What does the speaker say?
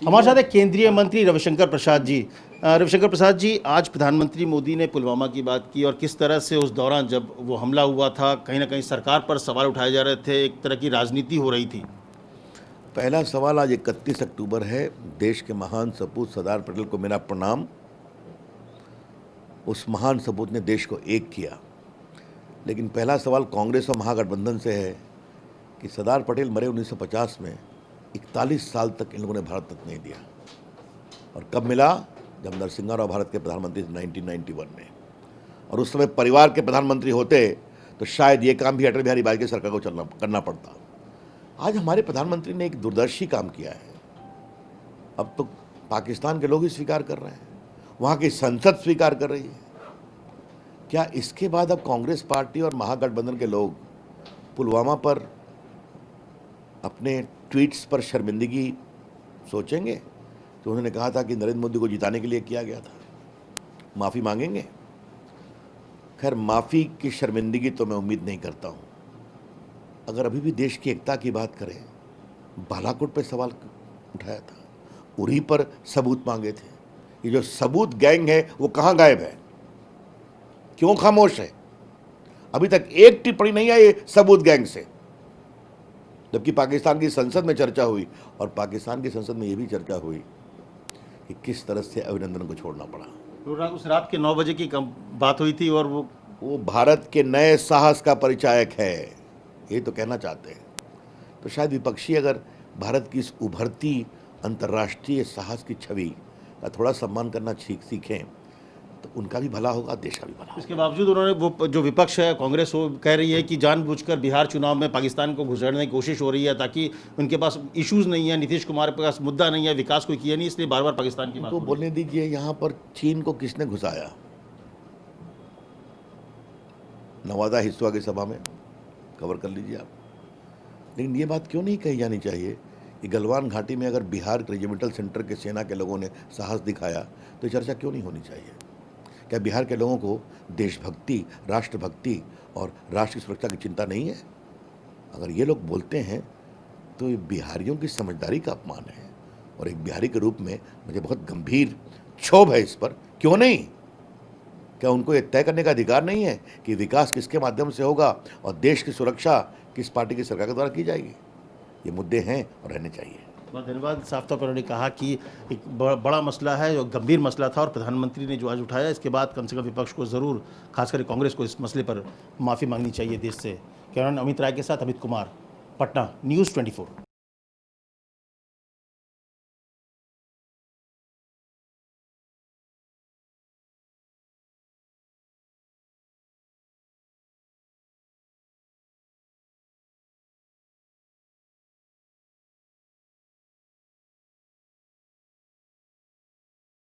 हमारे साथ है केंद्रीय मंत्री रविशंकर प्रसाद जी। रविशंकर प्रसाद जी, आज प्रधानमंत्री मोदी ने पुलवामा की बात की और किस तरह से उस दौरान जब वो हमला हुआ था, कहीं ना कहीं सरकार पर सवाल उठाए जा रहे थे, एक तरह की राजनीति हो रही थी। पहला सवाल, आज 31 अक्टूबर है। देश के महान सपूत सरदार पटेल को मेरा प्रणाम। उस महान सपूत ने देश को एक किया। लेकिन पहला सवाल कांग्रेस और महागठबंधन से है कि सरदार पटेल मरे 1950 में, 41 साल तक इन लोगों ने भारत तक नहीं दिया। और कब मिला? जब नरसिम्हा राव भारत के प्रधानमंत्री थे 1991 में। और उस समय परिवार के प्रधानमंत्री होते तो शायद ये काम भी अटल बिहारी वाजपेयी सरकार को करना पड़ता। आज हमारे प्रधानमंत्री ने एक दूरदर्शी काम किया है। अब तो पाकिस्तान के लोग ही स्वीकार कर रहे हैं, वहाँ की संसद स्वीकार कर रही है। क्या इसके बाद अब कांग्रेस पार्टी और महागठबंधन के लोग पुलवामा पर अपने ट्वीट्स पर शर्मिंदगी सोचेंगे? तो उन्होंने कहा था कि नरेंद्र मोदी को जिताने के लिए किया गया था, माफ़ी मांगेंगे? खैर, माफ़ी की शर्मिंदगी तो मैं उम्मीद नहीं करता हूँ। अगर अभी भी देश की एकता की बात करें, बालाकोट पे सवाल उठाया था, उरी पर सबूत मांगे थे। ये जो सबूत गैंग है वो कहाँ गायब है? क्यों खामोश है? अभी तक एक टिप्पणी नहीं आई सबूत गैंग से। जबकि पाकिस्तान की संसद में चर्चा हुई और पाकिस्तान की संसद में ये भी चर्चा हुई कि किस तरह से अभिनंदन को छोड़ना पड़ा। उस रात के 9 बजे की बात हुई थी और वो भारत के नए साहस का परिचायक है, ये तो कहना चाहते हैं। तो शायद विपक्षी अगर भारत की इस उभरती अंतर्राष्ट्रीय साहस की छवि का थोड़ा सम्मान करना सीखें तो उनका भी भला होगा, देश का भी भला होगा। इसके बावजूद उन्होंने, वो जो विपक्ष है कांग्रेस, वो कह रही है कि जानबूझकर बिहार चुनाव में पाकिस्तान को घुसड़ने की कोशिश हो रही है ताकि उनके पास इश्यूज नहीं है, नीतीश कुमार के पास मुद्दा नहीं है, विकास कोई किया नहीं, इसलिए बार बार पाकिस्तान की बात तो बोलने दीजिए। यहाँ पर चीन को किसने घुसाया? नवादा हिस्सा की सभा में कवर कर लीजिए आप। लेकिन ये बात क्यों नहीं कही जानी चाहिए कि गलवान घाटी में अगर बिहार रेजिमेंटल सेंटर के सेना के लोगों ने साहस दिखाया तो चर्चा क्यों नहीं होनी चाहिए? क्या बिहार के लोगों को देशभक्ति, राष्ट्रभक्ति और राष्ट्र की सुरक्षा की चिंता नहीं है? अगर ये लोग बोलते हैं तो ये बिहारियों की समझदारी का अपमान है। और एक बिहारी के रूप में मुझे बहुत गंभीर क्षोभ है इस पर। क्यों नहीं? क्या उनको ये तय करने का अधिकार नहीं है कि विकास किसके माध्यम से होगा और देश की सुरक्षा किस पार्टी की सरकार के द्वारा की जाएगी? ये मुद्दे हैं और रहने चाहिए। बहुत धन्यवाद। साफ तौर पर उन्होंने कहा कि एक बड़ा मसला है, जो गंभीर मसला था और प्रधानमंत्री ने जो आज उठाया, इसके बाद कम से कम विपक्ष को ज़रूर, खासकर कांग्रेस को, इस मसले पर माफ़ी मांगनी चाहिए देश से। कैमरामैन अमित राय के साथ अमित कुमार, पटना, न्यूज़ 24।